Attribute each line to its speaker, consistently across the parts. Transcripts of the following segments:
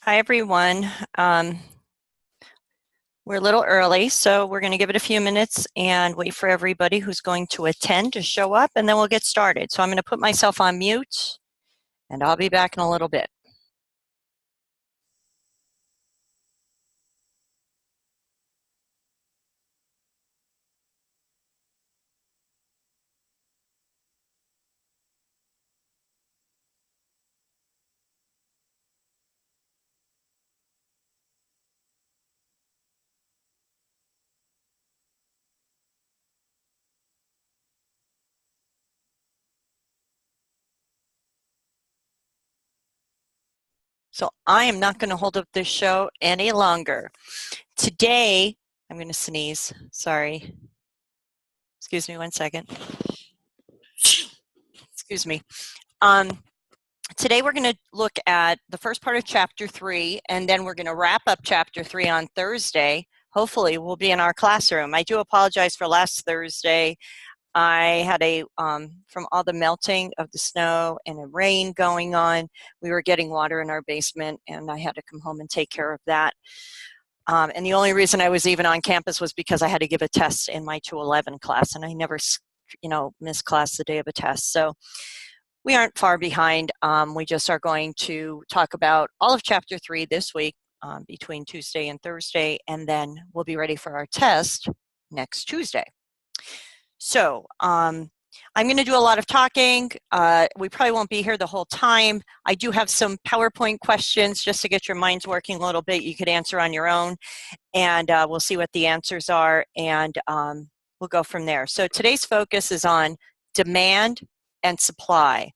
Speaker 1: Hi, everyone. We're a little early, so we're going to give it a few minutes and wait for everybody who's going to attend to show up, and then we'll get started. So I'm going to put myself on mute, and I'll be back in a little bit. So I am not going to hold up this show any longer. Today, I'm going to sneeze. Sorry. Excuse me one second. Excuse me. Today we're going to look at the first part of Chapter 3, and then we're going to wrap up Chapter 3 on Thursday. Hopefully we'll be in our classroom. I do apologize for last Thursday. I had from all the melting of the snow and the rain going on, we were getting water in our basement, and I had to come home and take care of that. And the only reason I was even on campus was because I had to give a test in my 211 class, and I never, missed class the day of a test. So we aren't far behind. We just are going to talk about all of Chapter 3 this week between Tuesday and Thursday, and then we'll be ready for our test next Tuesday. So I'm going to do a lot of talking. We probably won't be here the whole time. I do have some PowerPoint questions just to get your minds working a little bit. You could answer on your own, and we'll see what the answers are, and we'll go from there. So today's focus is on demand and supply.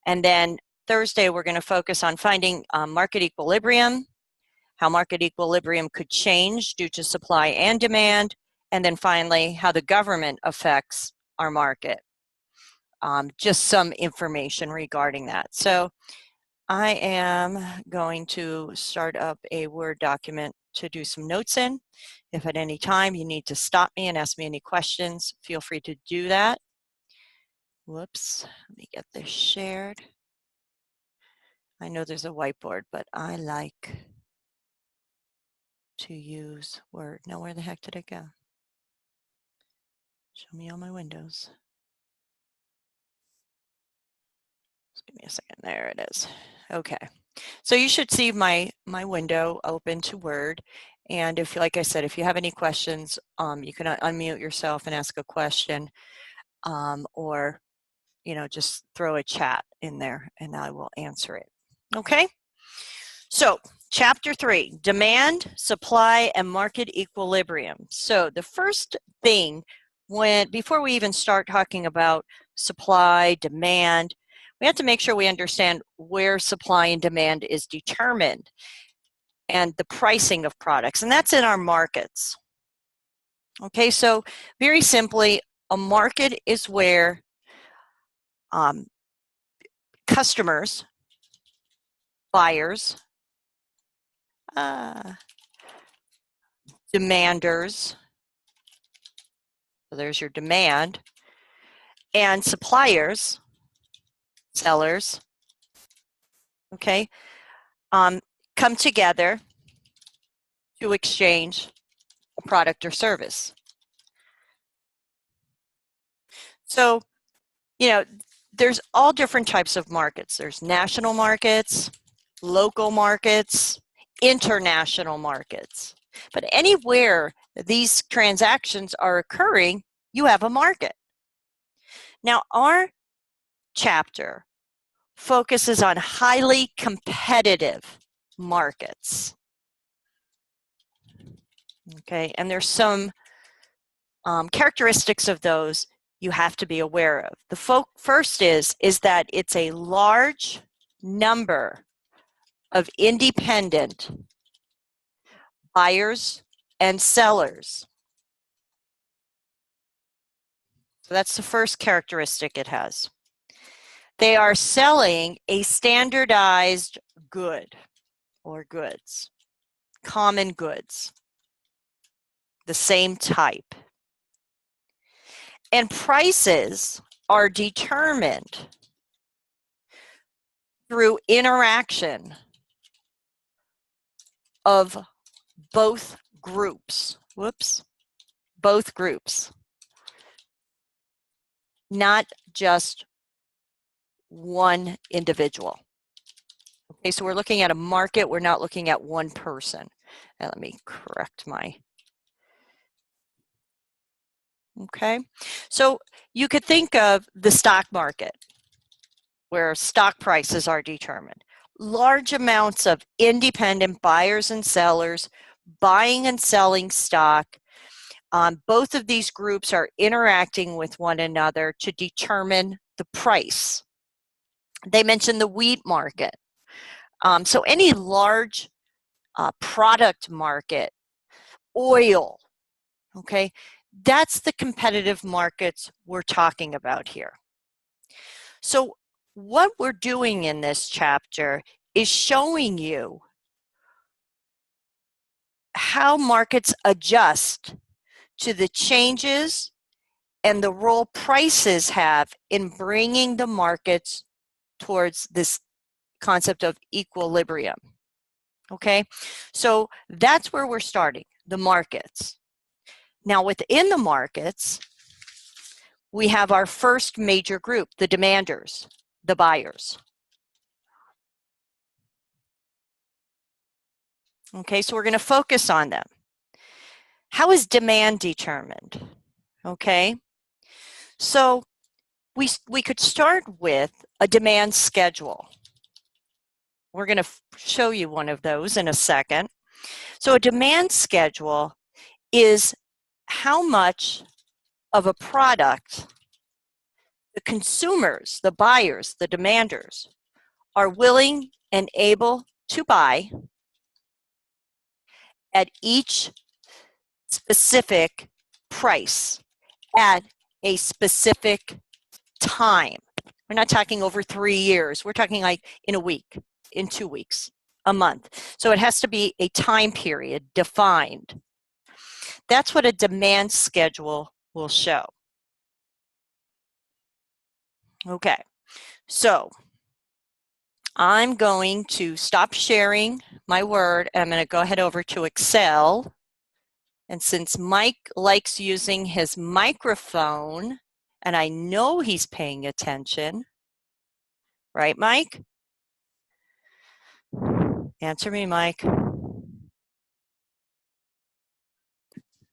Speaker 1: And then Thursday, we're going to focus on finding market equilibrium, how market equilibrium could change due to supply and demand, and then finally, how the government affects our market. Just some information regarding that. So I am going to start up a Word document to do some notes in. If at any time you need to stop me and ask me any questions, feel free to do that. Whoops, let me get this shared. I know there's a whiteboard, but I like to use Word. Now, where the heck did it go? Show me all my windows. Just give me a second. There it is. Okay. So you should see my window open to Word. And if, like I said, if you have any questions, you can unmute yourself and ask a question, or, just throw a chat in there and I will answer it. Okay. So Chapter 3, demand, supply, and market equilibrium. So the first thing, before we even start talking about supply, demand, we have to make sure we understand where supply and demand is determined and the pricing of products, and that's in our markets. Okay, so very simply, a market is where customers, buyers, demanders, so there's your demand, and suppliers, sellers, okay, come together to exchange a product or service. So, there's all different types of markets. There's national markets, local markets, international markets. But anywhere these transactions are occurring, you have a market. Now, our chapter focuses on highly competitive markets. Okay, and there's some characteristics of those you have to be aware of. The first is that it's a large number of independent buyers and sellers. So that's the first characteristic it has. They are selling a standardized good or goods, common goods, the same type. And prices are determined through interaction of both groups. Whoops. Both groups. Not just one individual. Okay, so we're looking at a market. We're not looking at one person. And let me correct my. Okay, so you could think of the stock market where stock prices are determined. Large amounts of independent buyers and sellers buying and selling stock. Both of these groups are interacting with one another to determine the price. They mentioned the wheat market. So any large product market, oil, okay, that's the competitive markets we're talking about here. So what we're doing in this chapter is showing you how markets adjust to the changes and the role prices have in bringing the markets towards this concept of equilibrium. Okay, so that's where we're starting, the markets. Now within the markets, we have our first major group, the demanders, the buyers. Okay, so we're going to focus on them. How is demand determined? Okay, so we could start with a demand schedule. We're going to show you one of those in a second. So a demand schedule is how much of a product the consumers, the buyers, the demanders are willing and able to buy at each specific price at a specific time. We're not talking over 3 years. We're talking like in a week, in 2 weeks, a month. So it has to be a time period defined. That's what a demand schedule will show. Okay, so I'm going to stop sharing my Word. I'm going to go ahead over to Excel. And since Mike likes using his microphone, and I know he's paying attention, right, Mike? Answer me, Mike.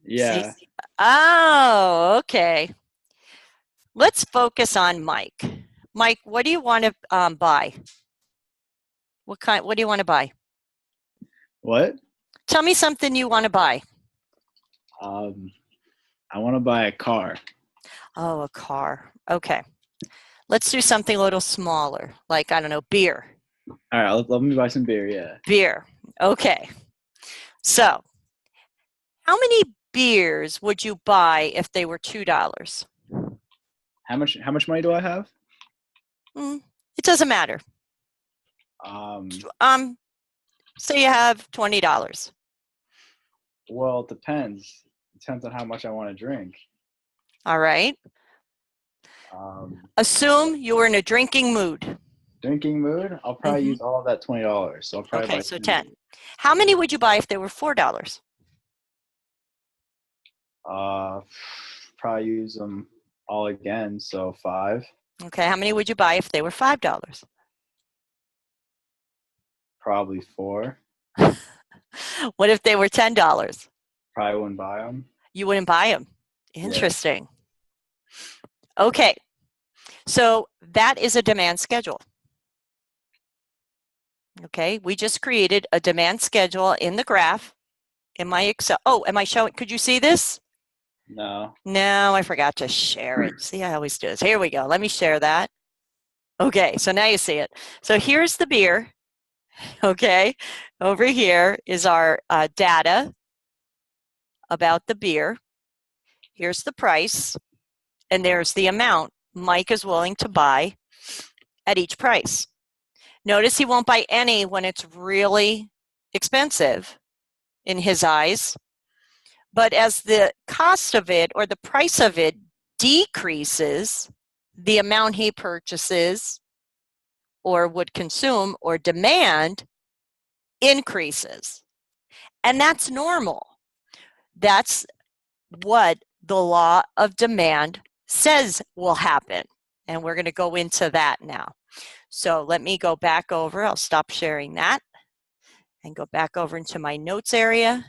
Speaker 2: Yeah.
Speaker 1: See? Oh, okay. Let's focus on Mike. Mike, what do you want to buy? What do you want to buy?
Speaker 2: What?
Speaker 1: Tell me something you want to buy.
Speaker 2: I want to buy a car.
Speaker 1: Oh, a car. Okay. Let's do something a little smaller, like, I don't know, beer.
Speaker 2: All right, let me buy some beer, yeah.
Speaker 1: Beer. Okay. So, how many beers would you buy if they were $2?
Speaker 2: How much money do I have?
Speaker 1: It doesn't matter. Say you have $20.
Speaker 2: Well, it depends. It depends on how much I want to drink.
Speaker 1: All right. Assume you were in a drinking mood.
Speaker 2: Drinking mood? I'll probably use all of that $20. So I'll probably buy
Speaker 1: so 10. How many would you buy if they were $4?
Speaker 2: Probably use them all again, so 5.
Speaker 1: Okay, how many would you buy if they were $5?
Speaker 2: Probably 4.
Speaker 1: What if they were $10?
Speaker 2: Probably wouldn't buy them.
Speaker 1: You wouldn't buy them. Interesting. Yeah. Okay, so that is a demand schedule. Okay, we just created a demand schedule in the graph in my Excel. Oh, am I showing? Could you see this?
Speaker 2: No.
Speaker 1: No, I forgot to share it. See, I always do this. Here we go. Let me share that. Okay, so now you see it. So here's the beer. Okay, over here is our data about the beer. Here's the price, and there's the amount Mike is willing to buy at each price. Notice he won't buy any when it's really expensive in his eyes. But as the cost of it or the price of it decreases, the amount he purchases or would consume or demand increases. And that's normal. That's what the law of demand says will happen. And we're going to go into that now. So let me go back over. I'll stop sharing that and go back over into my notes area.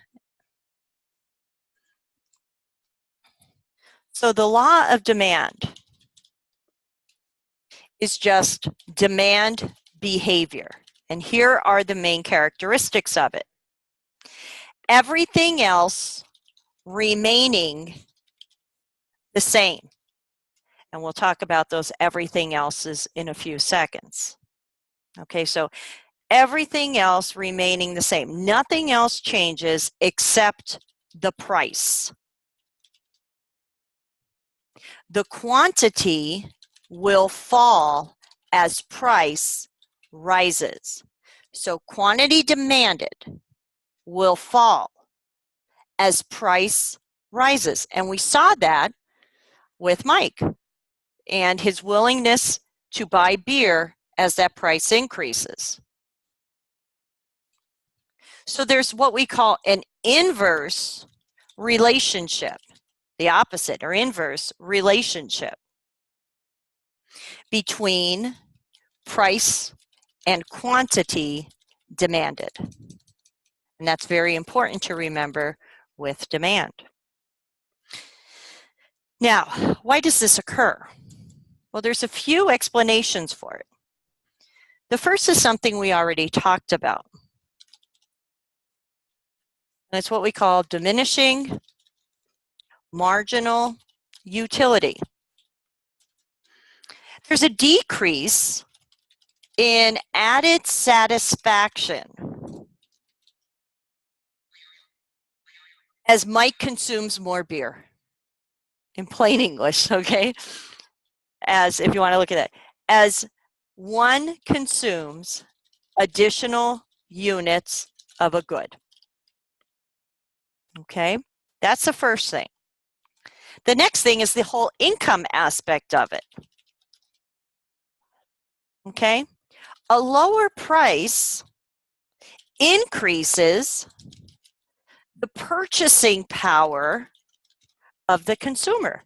Speaker 1: So the law of demand is just demand behavior. And here are the main characteristics of it. Everything else remaining the same. And we'll talk about those everything else's in a few seconds. Okay, so everything else remaining the same. Nothing else changes except the price. The quantity will fall as price rises. So quantity demanded will fall as price rises. And we saw that with Mike and his willingness to buy beer as that price increases. So there's what we call an inverse relationship, the opposite or inverse relationship between price and quantity demanded. And that's very important to remember with demand. Now, why does this occur? Well, there's a few explanations for it. The first is something we already talked about. And it's what we call diminishing marginal utility. There's a decrease in added satisfaction as Mike consumes more beer. In plain English, okay? As, if you want to look at that, as one consumes additional units of a good. Okay, that's the first thing. The next thing is the whole income aspect of it. Okay, a lower price increases the purchasing power of the consumer.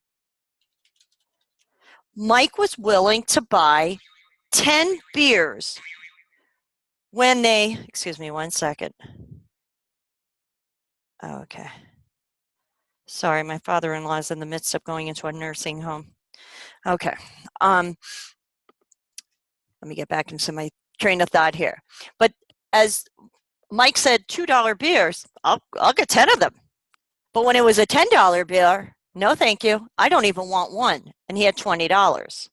Speaker 1: Mike was willing to buy 10 beers when they, excuse me one second. Okay. Sorry, my father-in-law is in the midst of going into a nursing home. Okay. Let me get back into my train of thought here. But as Mike said, $2 beers, I'll get 10 of them. But when it was a $10 beer, no thank you, I don't even want one. And he had $20.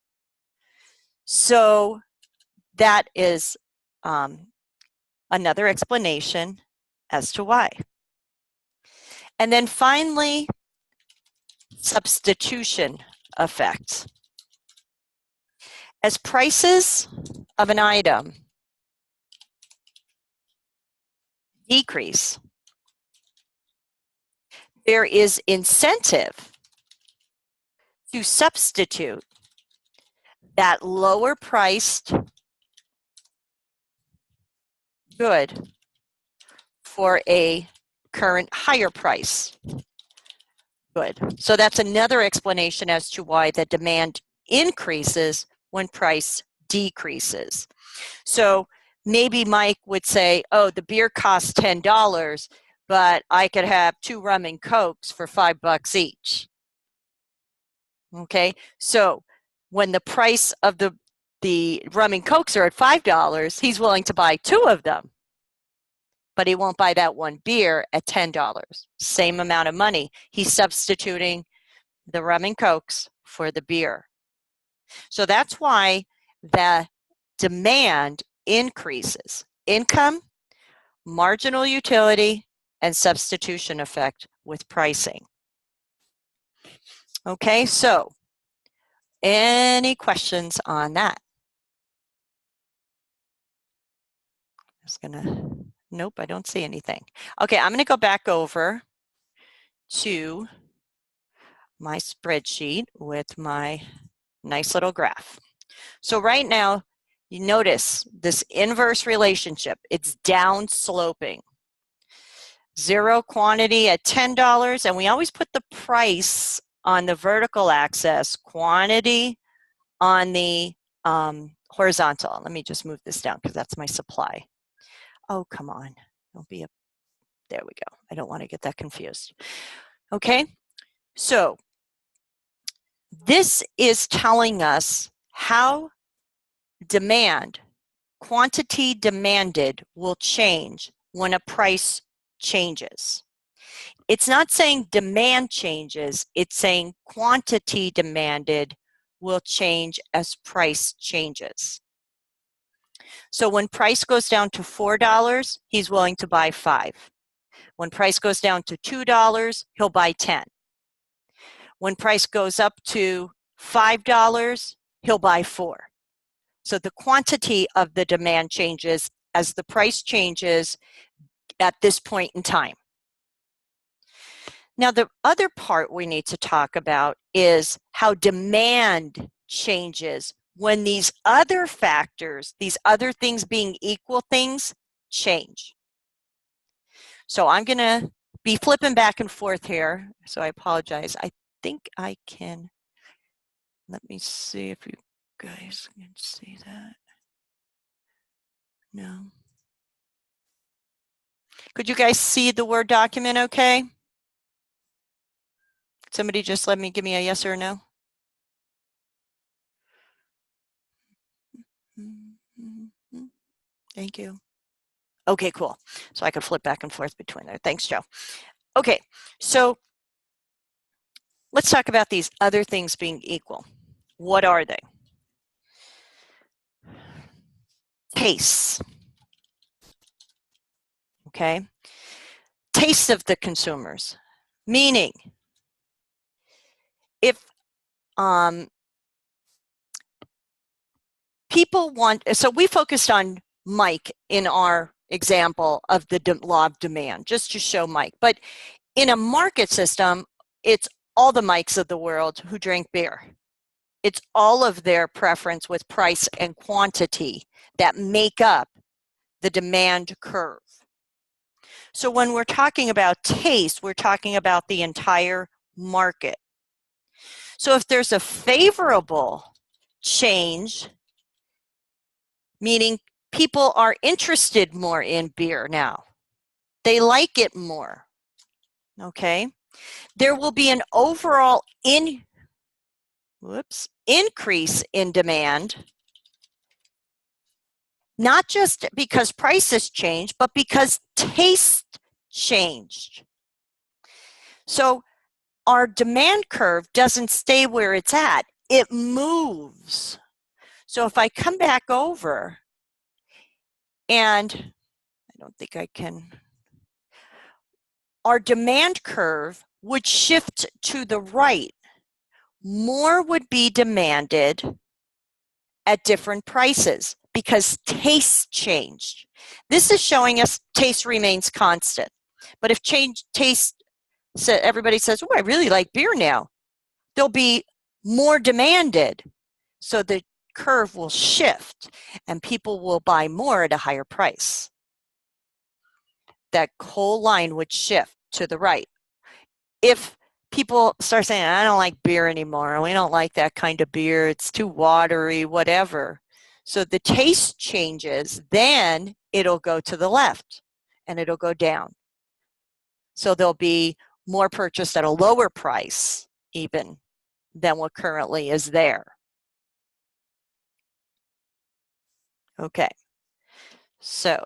Speaker 1: So that is another explanation as to why. And then finally, substitution effects. As prices of an item decrease, there is incentive to substitute that lower priced good for a current higher price good. So that's another explanation as to why the demand increases when price decreases. So maybe Mike would say, oh, the beer costs $10, but I could have 2 rum and cokes for $5 each. Okay, so when the price of the rum and cokes are at $5, he's willing to buy 2 of them, but he won't buy that one beer at $10. Same amount of money. He's substituting the rum and cokes for the beer. So that's why the demand increases. Income, marginal utility, and substitution effect with pricing. Okay, so any questions on that? Nope, I don't see anything. Okay, I'm gonna go back over to my spreadsheet with my nice little graph. So right now, you notice this inverse relationship, it's down sloping. zero quantity at $10, and we always put the price on the vertical axis, quantity on the horizontal. Let me just move this down because that's my supply. Oh, come on. Don't be a, there we go. I don't want to get that confused. Okay, so this is telling us how demand, quantity demanded, will change when a price changes. It's not saying demand changes, it's saying quantity demanded will change as price changes. So when price goes down to $4, he's willing to buy 5. When price goes down to $2, he'll buy 10. When price goes up to $5, he'll buy 4. So the quantity of the demand changes as the price changes at this point in time. Now, the other part we need to talk about is how demand changes when these other factors, these other things being equal things, change. So I'm going to be flipping back and forth here, so I apologize. I think I can, let me see if you guys can see that. No. Could you guys see the Word document okay? Somebody just give me a yes or a no. Thank you. Okay, cool. So I could flip back and forth between there. Thanks, Joe. Okay, so let's talk about these other things being equal. What are they? Tastes. Okay. Tastes of the consumers. Meaning, if people want, so we focused on Mike in our example of the law of demand, just to show Mike. But in a market system, it's all the Mikes of the world who drink beer. It's all of their preference with price and quantity that make up the demand curve. So when we're talking about taste, we're talking about the entire market. So if there's a favorable change, meaning people are interested more in beer now, they like it more, okay? There will be an overall increase in demand, not just because prices changed, but because taste changed. So our demand curve doesn't stay where it's at, it moves. So if I come back over, and I don't think I can, our demand curve would shift to the right. More would be demanded at different prices because taste changed. This is showing us taste remains constant. But if taste, everybody says, oh, I really like beer now, there'll be more demanded. So the curve will shift and people will buy more at a higher price. That whole line would shift to the right. If people start saying, I don't like beer anymore, we don't like that kind of beer, it's too watery, whatever. So the taste changes, then it'll go to the left and it'll go down. So there'll be more purchased at a lower price even than what currently is there. Okay, so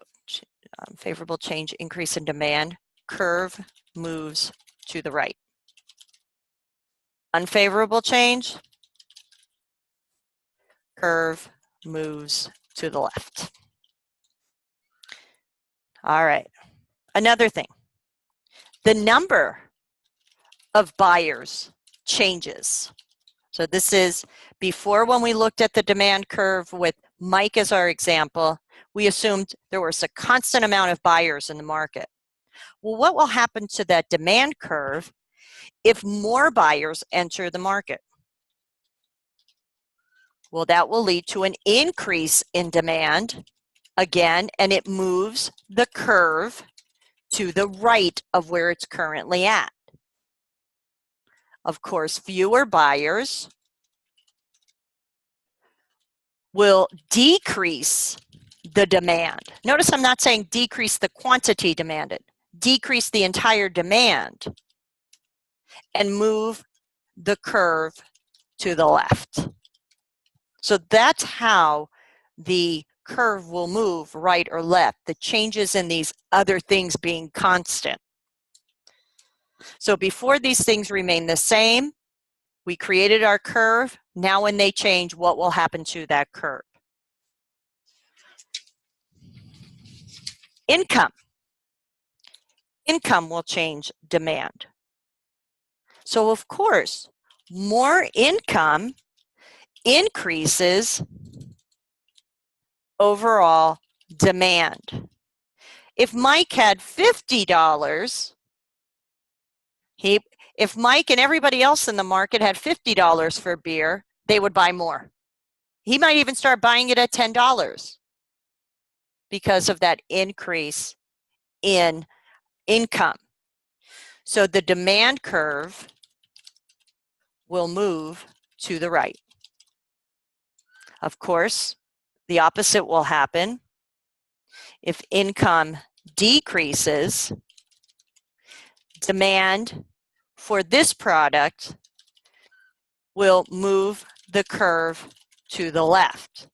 Speaker 1: favorable change, increase in demand, curve moves to the right. Unfavorable change, curve moves to the left. All right, another thing, the number of buyers changes. So this is before, when we looked at the demand curve with Mike as our example, we assumed there was a constant amount of buyers in the market. Well, what will happen to that demand curve if more buyers enter the market? Well, that will lead to an increase in demand again, and it moves the curve to the right of where it's currently at. Of course, fewer buyers will decrease the demand. Notice I'm not saying decrease the quantity demanded, decrease the entire demand and move the curve to the left. So that's how the curve will move right or left, the changes in these other things being constant. So before these things remain the same, we created our curve. Now when they change, what will happen to that curve? Income. Income will change demand. So of course, more income increases overall demand. If Mike had $50, if Mike and everybody else in the market had $50 for beer, they would buy more. He might even start buying it at $10 because of that increase in income. So the demand curve will move to the right. Of course, the opposite will happen. If income decreases, demand for this product will move the curve to the left.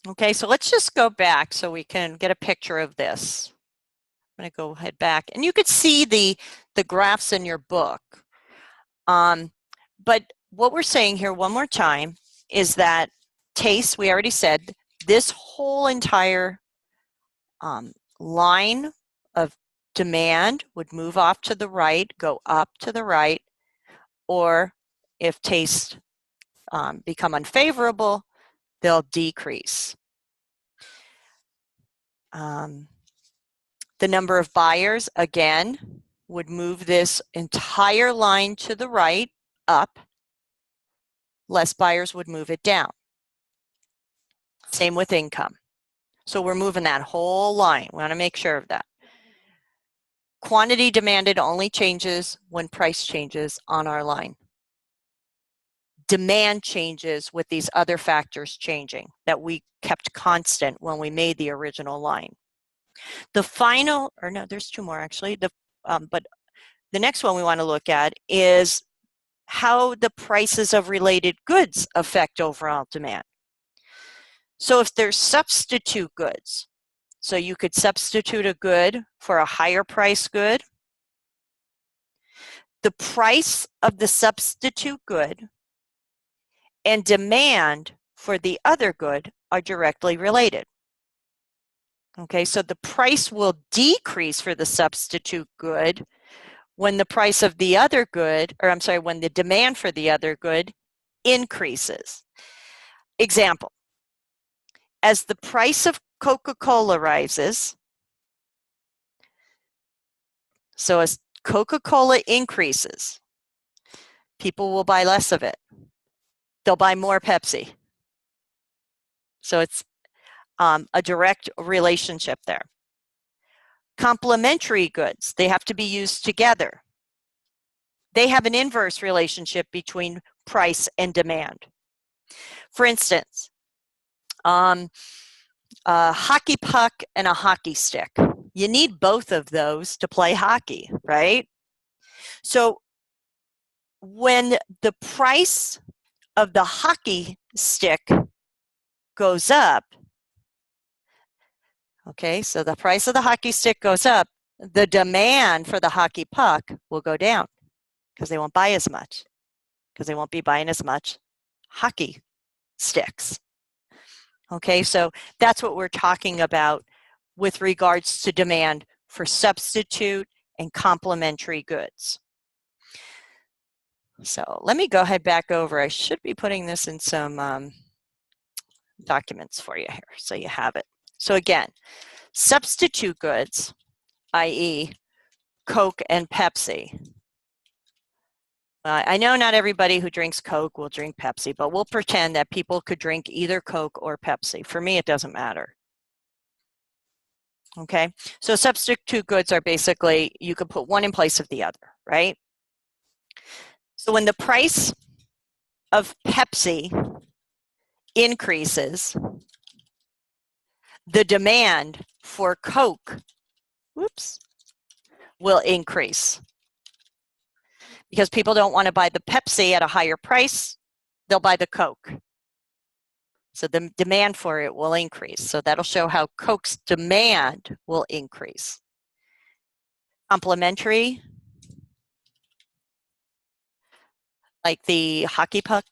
Speaker 1: Okay, so let's just go back so we can get a picture of this. I'm going to go head back, and you could see the graphs in your book. But what we're saying here one more time is that taste, we already said, this whole entire line of demand would move off to the right, go up to the right, or if taste become unfavorable, they'll decrease. The number of buyers, again, would move this entire line to the right, up. Less buyers would move it down. Same with income. So we're moving that whole line. We want to make sure of that. Quantity demanded only changes when price changes on our line. Demand changes with these other factors changing that we kept constant when we made the original line. The final, or no, there's two more actually, but the next one we want to look at is how the prices of related goods affect overall demand. So if there's substitute goods, so you could substitute a good for a higher price good, the price of the substitute good and demand for the other good are directly related. Okay, so the price will decrease for the substitute good when the price of the other good, or I'm sorry, when the demand for the other good increases. Example, as the price of Coca-Cola rises, so as Coca-Cola increases, people will buy less of it. They'll buy more Pepsi. So it's a direct relationship there. Complementary goods, they have to be used together. They have an inverse relationship between price and demand. For instance, a hockey puck and a hockey stick. You need both of those to play hockey, right? So when the price of the hockey stick goes up, okay, so the price of the hockey stick goes up, the demand for the hockey puck will go down because they won't buy as much, because they won't be buying as much hockey sticks. Okay, so that's what we're talking about with regards to demand for substitute and complementary goods. So let me go ahead back over. I should be putting this in some documents for you here so you have it. So again, substitute goods, i.e. Coke and Pepsi, I know not everybody who drinks Coke will drink Pepsi, but we'll pretend that people could drink either Coke or Pepsi. For me, it doesn't matter. Okay, so substitute goods are basically, you could put one in place of the other, right? So when the price of Pepsi increases, the demand for Coke, will increase. Because people don't want to buy the Pepsi at a higher price, they'll buy the Coke. So the demand for it will increase. So that'll show how Coke's demand will increase. Complementary, like the hockey puck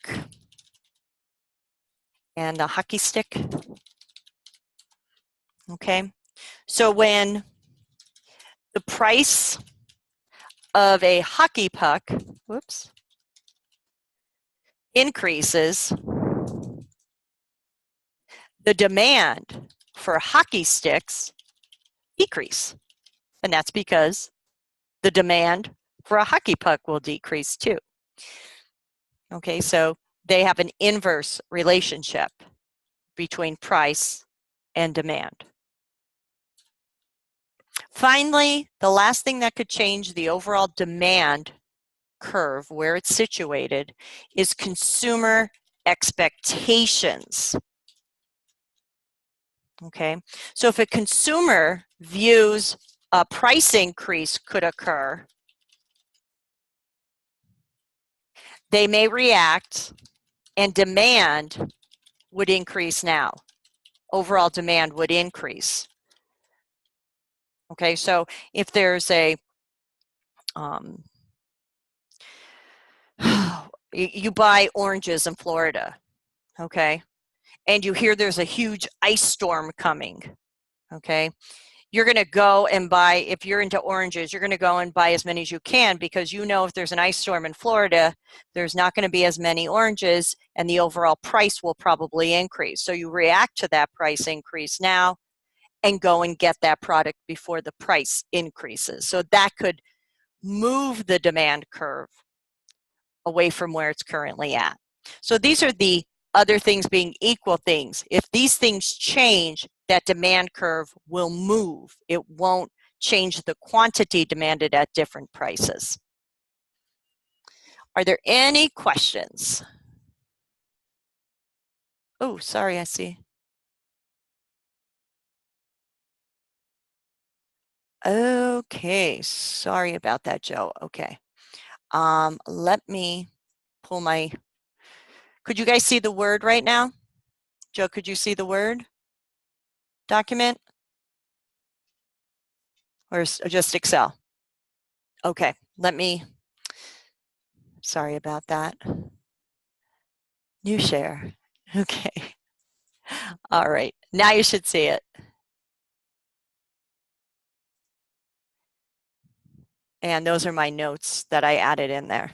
Speaker 1: and the hockey stick. Okay, so when the price of a hockey puck, increases, the demand for hockey sticks decrease. And that's because the demand for a hockey puck will decrease too. Okay, so they have an inverse relationship between price and demand. Finally, the last thing that could change the overall demand curve, where it's situated, is consumer expectations. Okay, so if a consumer views a price increase could occur, they may react and demand would increase now. Overall demand would increase. Okay, so if there's a, you buy oranges in Florida, okay, and you hear there's a huge ice storm coming, okay, you're going to go and buy, if you're into oranges, you're going to go and buy as many as you can because you know if there's an ice storm in Florida, there's not going to be as many oranges and the overall price will probably increase. So you react to that price increase now and go and get that product before the price increases. So that could move the demand curve away from where it's currently at. So these are the other things being equal things. If these things change, that demand curve will move. It won't change the quantity demanded at different prices. Are there any questions? Oh, sorry, I see. Okay, sorry about that, Joe. Okay. Let me pull my, could you guys see the Word right now? Joe, could you see the Word document? Or just Excel? Okay, let me, sorry about that. New share. Okay. All right, now you should see it. And those are my notes that I added in there.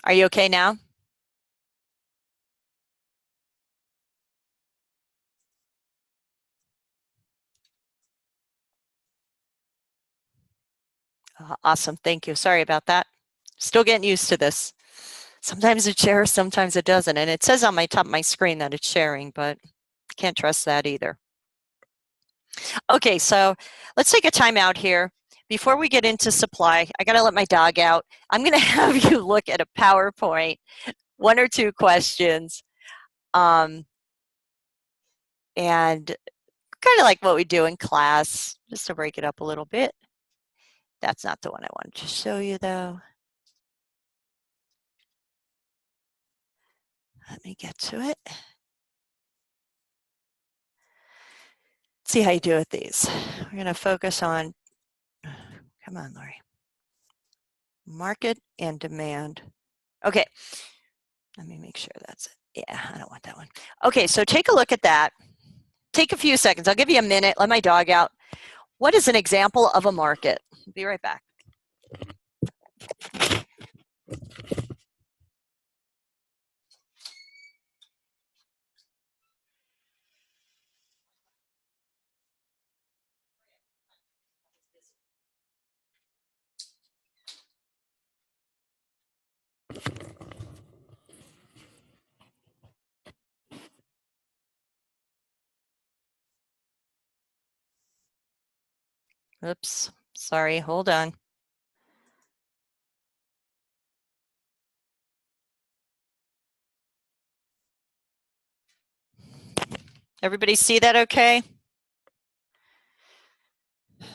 Speaker 1: Are you okay now? Awesome, thank you. Sorry about that. Still getting used to this. Sometimes it shares, sometimes it doesn't. And it says on my top of my screen that it's sharing, but can't trust that either. Okay, so let's take a time out here. Before we get into supply, I gotta let my dog out. I'm gonna have you look at a PowerPoint, one or two questions, and kind of like what we do in class, just to break it up a little bit. That's not the one I wanted to show you though. Let me get to it. See how you do with these. We're gonna focus on, come on, Lori. Market and demand. Okay, let me make sure that's it. Yeah, I don't want that one. Okay, so take a look at that. Take a few seconds. I'll give you a minute. Let my dog out. What is an example of a market? Be right back. Oops, sorry, hold on. Everybody see that okay? If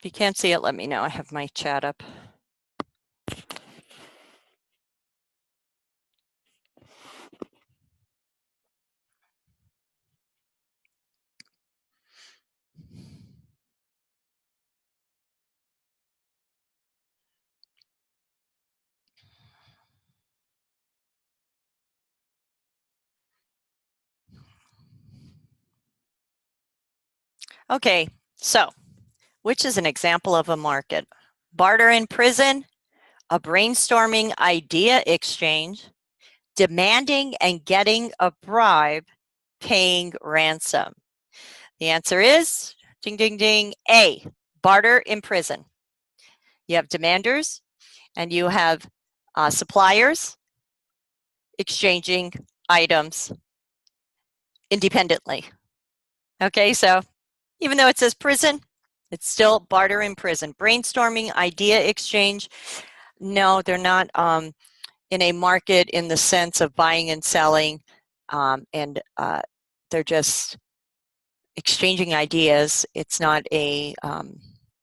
Speaker 1: you can't see it, let me know. I have my chat up. Okay, so which is an example of a market? Barter in prison, a brainstorming idea exchange, demanding and getting a bribe, paying ransom. The answer is, ding, ding, ding, A, barter in prison. You have demanders and you have suppliers exchanging items independently. Okay, so even though it says prison, it's still barter in prison. Brainstorming, idea exchange, no, they're not in a market in the sense of buying and selling, and they're just exchanging ideas. It's not a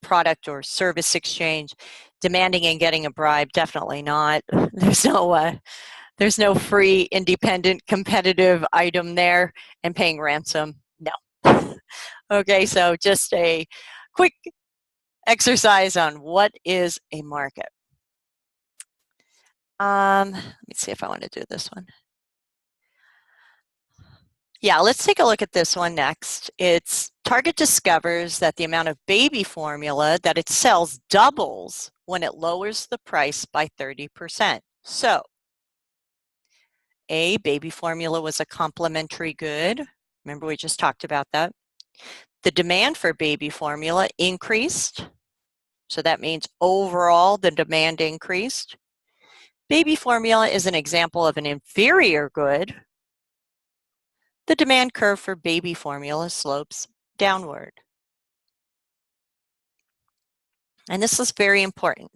Speaker 1: product or service exchange. Demanding and getting a bribe, definitely not. There's no free, independent, competitive item there, and paying ransom, no. Okay, so just a quick exercise on what is a market. Let me see if I want to do this one. Yeah, let's take a look at this one next. It's Target discovers that the amount of baby formula that it sells doubles when it lowers the price by 30%. So, A, baby formula was a complementary good. Remember, we just talked about that. The demand for baby formula increased. So that means overall the demand increased. Baby formula is an example of an inferior good. The demand curve for baby formula slopes downward. And this is very important.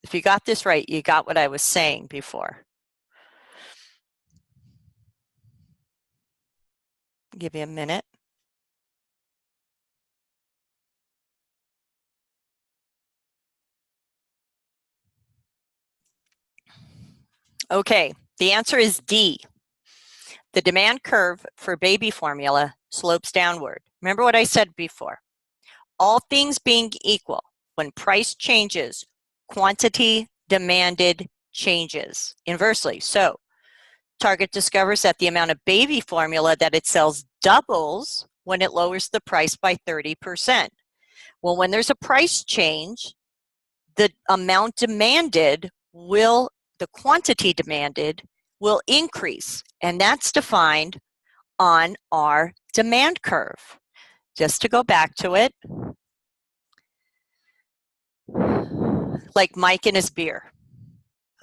Speaker 1: If you got this right, you got what I was saying before. I'll give you a minute. Okay, the answer is D. The demand curve for baby formula slopes downward. Remember what I said before. All things being equal, when price changes, quantity demanded changes inversely. So Target discovers that the amount of baby formula that it sells doubles when it lowers the price by 30%. Well, when there's a price change, the amount demanded will, the quantity demanded will increase, and that's defined on our demand curve. Just to go back to it, like Mike and his beer,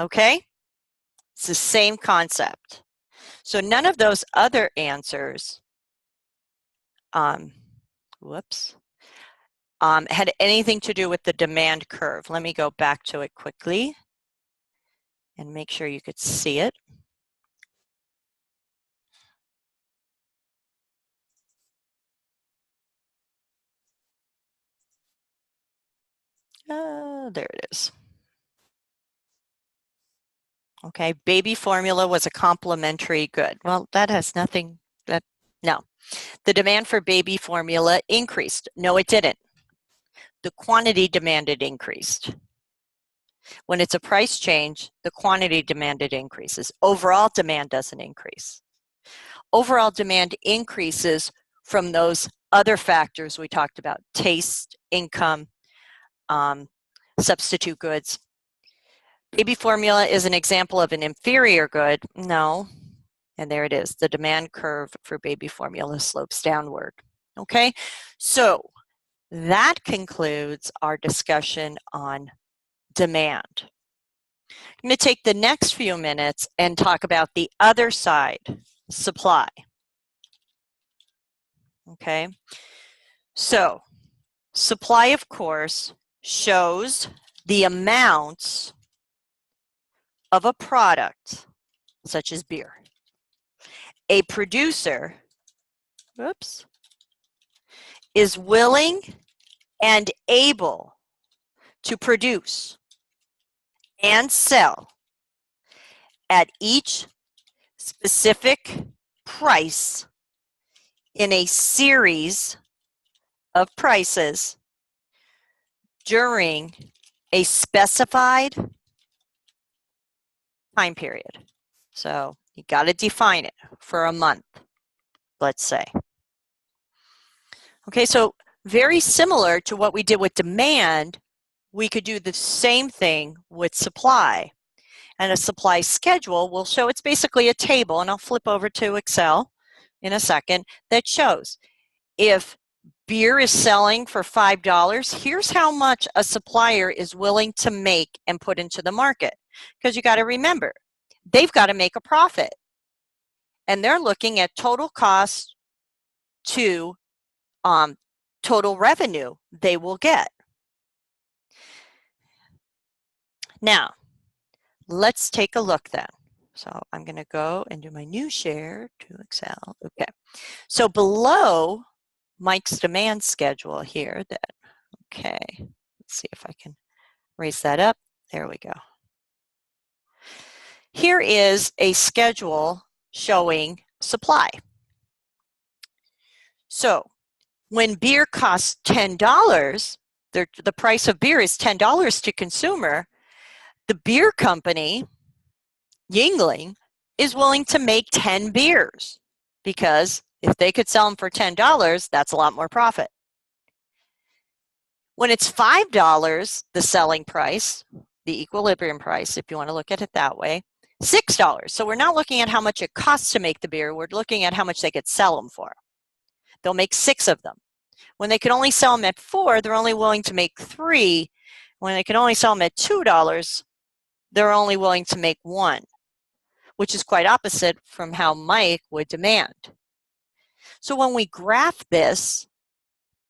Speaker 1: okay? It's the same concept. So none of those other answers, had anything to do with the demand curve. Let me go back to it quickly and make sure you could see it. There it is. Okay, baby formula was a complementary good. Well, that has nothing, no. The demand for baby formula increased. No, it didn't. The quantity demanded increased. When it's a price change, the quantity demanded increases. Overall demand doesn't increase. Overall demand increases from those other factors we talked about: taste, income, substitute goods. Baby formula is an example of an inferior good. No, and there it is. The demand curve for baby formula slopes downward. Okay, so that concludes our discussion on demand. I'm going to take the next few minutes and talk about the other side, supply. okay? So supply, of course, shows the amounts of a product, such as beer. A producer, oops, is willing and able to produce and sell at each specific price in a series of prices during a specified time period. So you got to define it for a month, let's say. Okay, so very similar to what we did with demand, we could do the same thing with supply. And a supply schedule will show, it's basically a table, and I'll flip over to Excel in a second, that shows if beer is selling for $5, here's how much a supplier is willing to make and put into the market. Because you got to remember, they've got to make a profit. And they're looking at total cost to total revenue they will get. Now, let's take a look then. So I'm going to go and do my new share to Excel. Okay. So below Mike's demand schedule here, okay, let's see if I can raise that up. There we go. Here is a schedule showing supply. So when beer costs $10, the price of beer is $10 to consumer, the beer company, Yuengling, is willing to make 10 beers because if they could sell them for $10, that's a lot more profit. When it's $5, the selling price, the equilibrium price, if you want to look at it that way, $6. So we're not looking at how much it costs to make the beer. We're looking at how much they could sell them for. They'll make 6 of them. When they can only sell them at $4, they're only willing to make 3. When they can only sell them at $2, they're only willing to make 1, which is quite opposite from how Mike would demand. So when we graph this,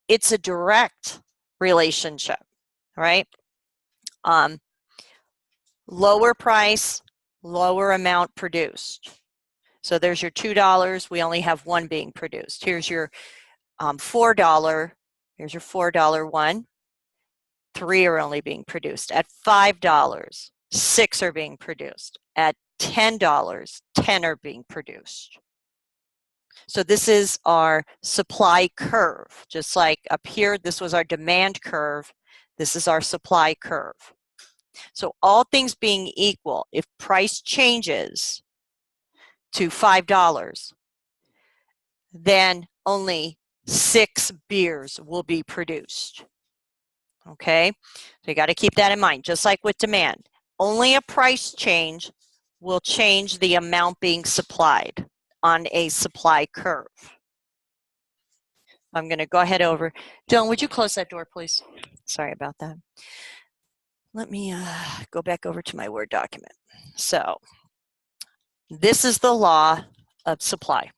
Speaker 1: it's a direct relationship, right? Lower price, lower amount produced. So there's your $2. We only have 1 being produced. Here's your $4. Here's your $4 one. 3 are only being produced. At $5, 6 are being produced. At $10, 10 are being produced. So this is our supply curve. Just like up here, this was our demand curve. This is our supply curve. So all things being equal, if price changes to $5, then only 6 beers will be produced. Okay, so you got to keep that in mind. Just like with demand, only a price change will change the amount being supplied on a supply curve. I'm going to go ahead over. Dylan, would you close that door, please? Sorry about that. Let me go back over to my Word document. So this is the law of supply.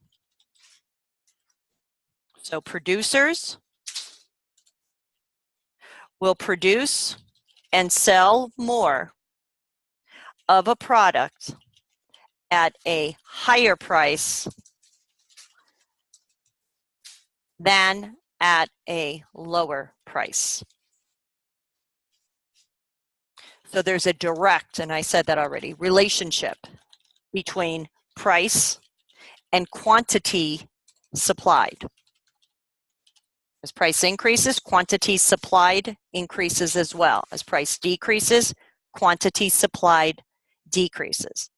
Speaker 1: So producers will produce and sell more of a product at a higher price than at a lower price. So there's a direct, and I said that already, relationship between price and quantity supplied. As price increases, quantity supplied increases as well. As price decreases, quantity supplied decreases.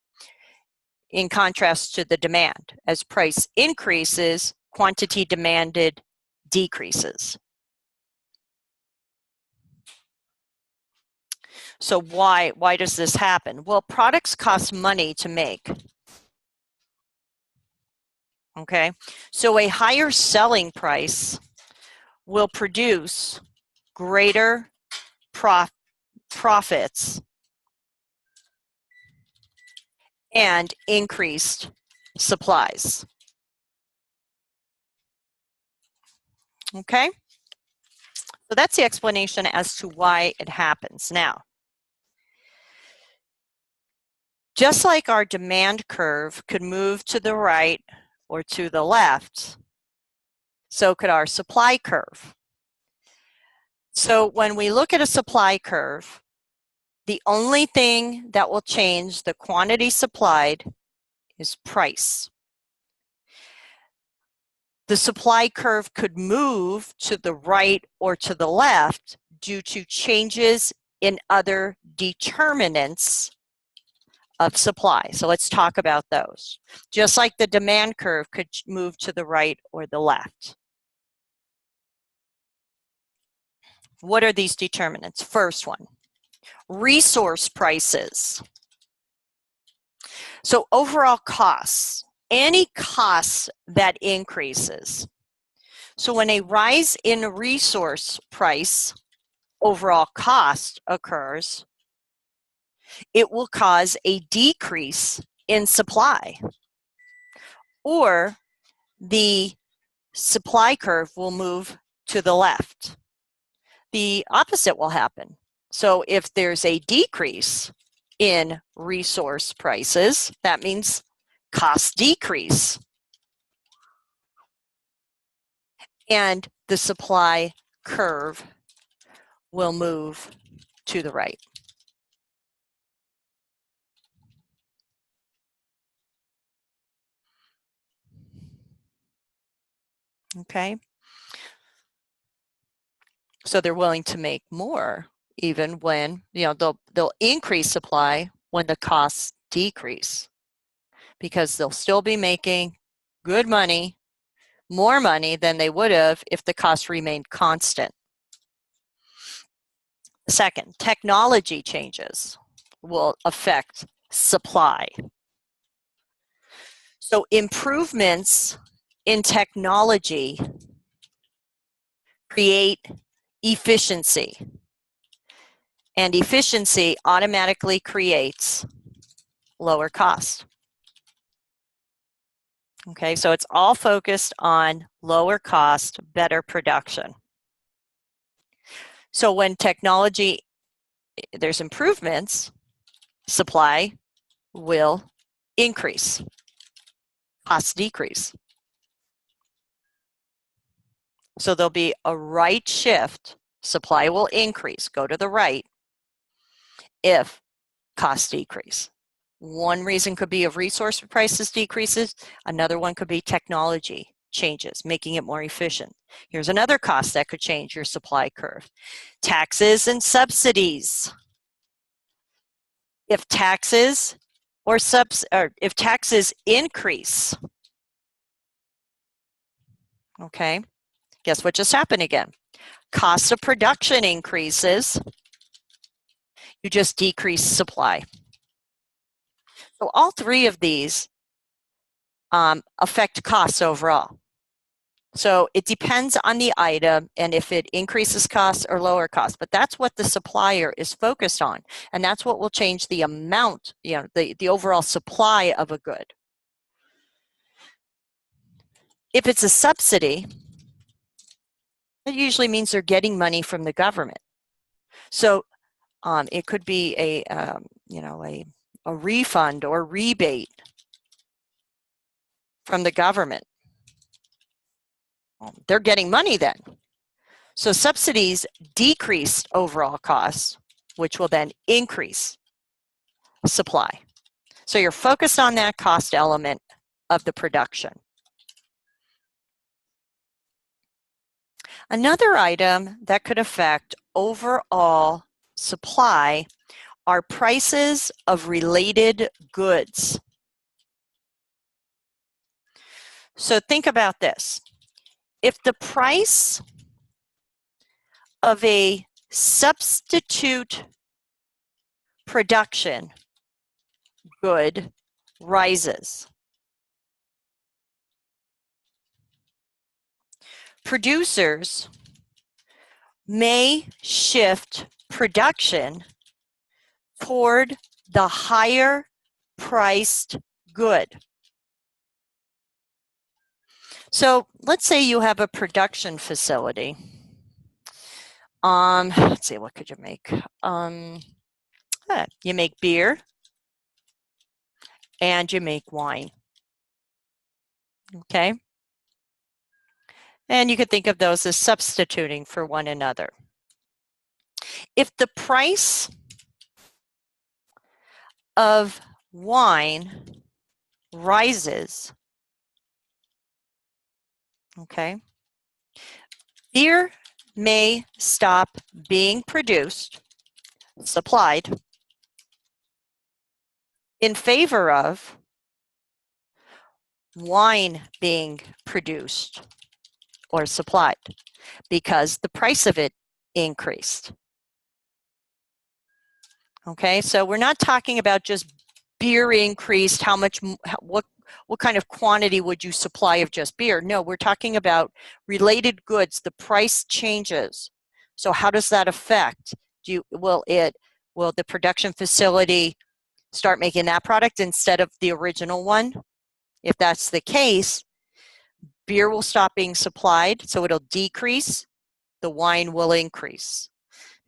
Speaker 1: In contrast to the demand, as price increases, quantity demanded decreases. So why does this happen? Well, products cost money to make. Okay, so a higher selling price will produce greater profits and increased supplies. Okay? So that's the explanation as to why it happens. Now, just like our demand curve could move to the right or to the left, so could our supply curve. So when we look at a supply curve, the only thing that will change the quantity supplied is price. The supply curve could move to the right or to the left due to changes in other determinants of supply. So let's talk about those. Just like the demand curve could move to the right or the left. What are these determinants? First one, resource prices. So overall costs, any costs that increases. So when a rise in resource price, overall cost occurs, it will cause a decrease in supply, or the supply curve will move to the left. The opposite will happen. So if there's a decrease in resource prices, that means costs decrease. And the supply curve will move to the right. Okay? So they're willing to make more even when, they'll increase supply when the costs decrease, because they'll still be making good money, more money than they would have if the costs remained constant. Second, technology changes will affect supply. So improvements in technology create efficiency, and efficiency automatically creates lower cost. Okay, so it's all focused on lower cost, better production. So when technology, there's improvements, supply will increase, costs decrease. So there'll be a right shift, supply will increase, go to the right, if costs decrease. One reason could be if resource prices decreases, another one could be technology changes, making it more efficient. Here's another cost that could change your supply curve. Taxes and subsidies. If taxes if taxes increase, okay, guess what just happened again? Cost of production increases, you just decrease supply. So all three of these affect costs overall. So it depends on the item and if it increases costs or lower costs, but that's what the supplier is focused on. And that's what will change the amount, the overall supply of a good. If it's a subsidy, it usually means they're getting money from the government. So it could be a refund or rebate from the government. They're getting money then. So subsidies decrease overall costs, which will then increase supply. So you're focused on that cost element of the production. Another item that could affect overall supply are prices of related goods. So think about this. If the price of a substitute production good rises, producers may shift production toward the higher priced good. So let's say you have a production facility. Let's see, what could you make? You make beer and you make wine. Okay. And you could think of those as substituting for one another. If the price of wine rises, okay, beer may stop being produced, supplied, in favor of wine being produced or supplied because the price of it increased. Okay, so we're not talking about just beer increased, how much, what kind of quantity would you supply of just beer? No, we're talking about related goods. The price changes. So how does that affect? Will the production facility start making that product instead of the original one? If that's the case, beer will stop being supplied, so it'll decrease. The wine will increase.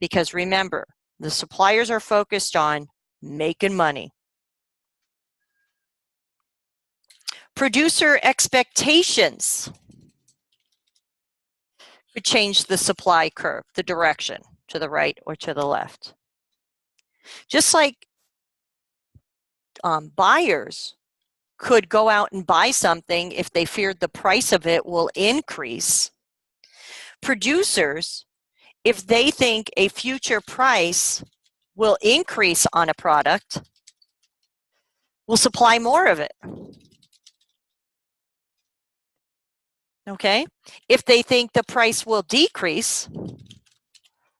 Speaker 1: Because remember, the suppliers are focused on making money. Producer expectations could change the supply curve, the direction, to the right or to the left. Just like buyers could go out and buy something if they feared the price of it will increase, producers, if they think a future price will increase on a product, will supply more of it. Okay? If they think the price will decrease,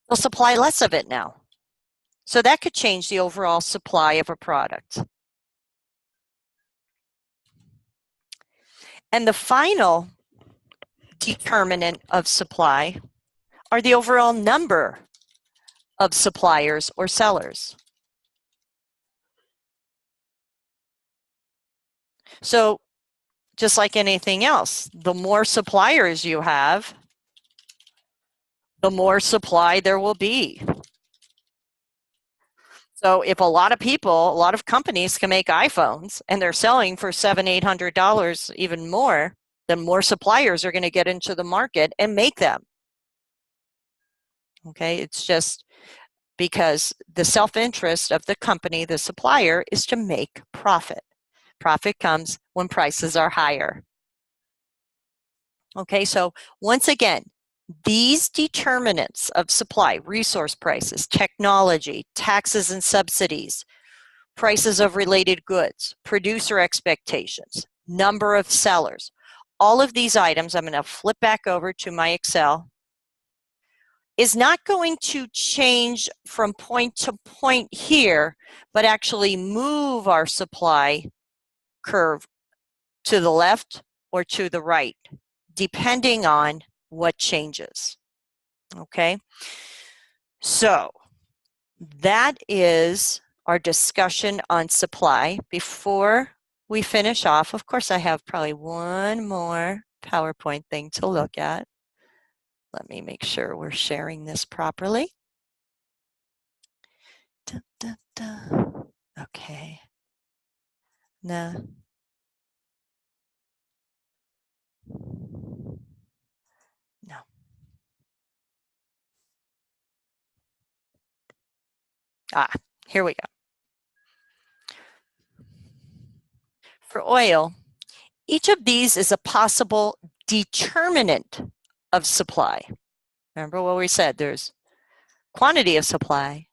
Speaker 1: they'll supply less of it now. So that could change the overall supply of a product. And the final determinant of supply are the overall number of suppliers or sellers. So just like anything else, the more suppliers you have, the more supply there will be. So if a lot of companies can make iPhones and they're selling for $700, $800, even more, then more suppliers are going to get into the market and make them. Okay, it's just because the self-interest of the company, the supplier, is to make profit. Profit comes when prices are higher. Okay, so once again, these determinants of supply, resource prices, technology, taxes and subsidies, prices of related goods, producer expectations, number of sellers, all of these items, I'm going to flip back over to my Excel, is not going to change from point to point here, but actually move our supply curve to the left or to the right, depending on what changes. Okay, so that is our discussion on supply. Before we finish off, of course, I have probably one more PowerPoint thing to look at. Let me make sure we're sharing this properly. Da, da, da. Okay. No. No. Here we go. For oil, each of these is a possible determinant of supply. Remember what we said, there's quantity of supply.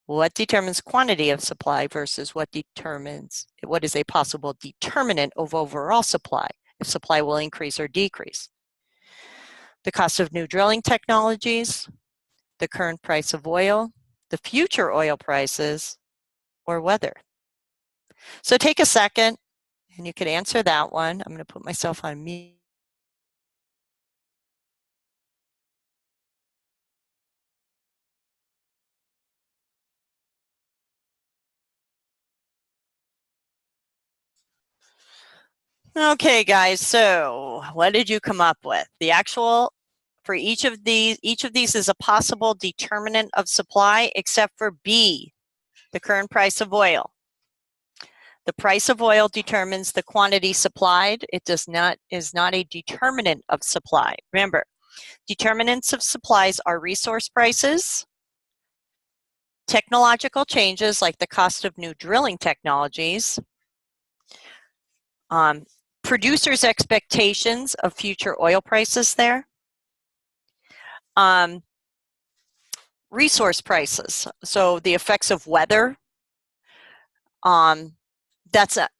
Speaker 1: What determines quantity of supply versus what is a possible determinant of overall supply, if supply will increase or decrease. The cost of new drilling technologies, the current price of oil, the future oil prices, or weather. So take a second and you could answer that one. I'm going to put myself on mute. Okay, guys, so what did you come up with? The actual, for each of these is a possible determinant of supply, except for B, the current price of oil. The price of oil determines the quantity supplied. It is not a determinant of supply. Remember, determinants of supplies are resource prices, technological changes like the cost of new drilling technologies, producers' expectations of future oil prices there, resource prices, so the effects of weather, that's that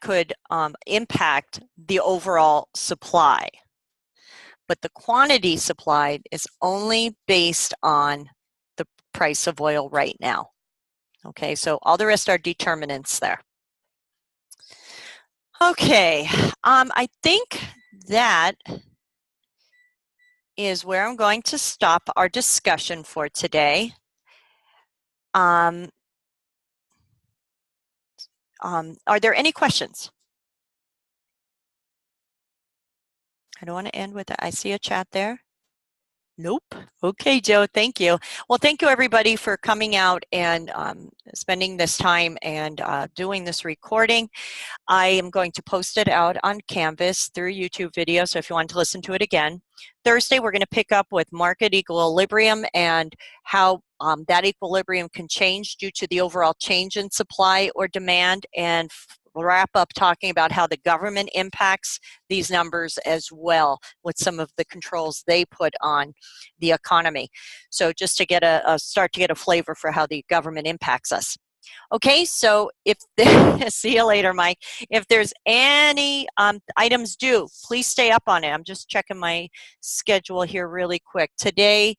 Speaker 1: could impact the overall supply. But the quantity supplied is only based on the price of oil right now. Okay, so all the rest are determinants there. Okay, I think that is where I'm going to stop our discussion for today. Are there any questions? I don't want to end with that. I see a chat there. Nope. Okay, Joe, thank you. Well, thank you everybody for coming out and spending this time and doing this recording. I am going to post it out on Canvas through YouTube video, so if you want to listen to it again. Thursday, we're going to pick up with market equilibrium and how that equilibrium can change due to the overall change in supply or demand, and wrap up talking about how the government impacts these numbers as well with some of the controls they put on the economy. So just to get start to get a flavor for how the government impacts us. Okay, so if see you later, Mike. If there's any items due, please stay up on it. I'm just checking my schedule here really quick. Today,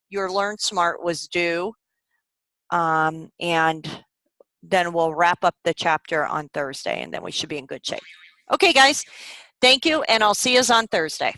Speaker 1: your Learn Smart was due, and then we'll wrap up the chapter on Thursday, and then we should be in good shape. Okay, guys, thank you, and I'll see you on Thursday.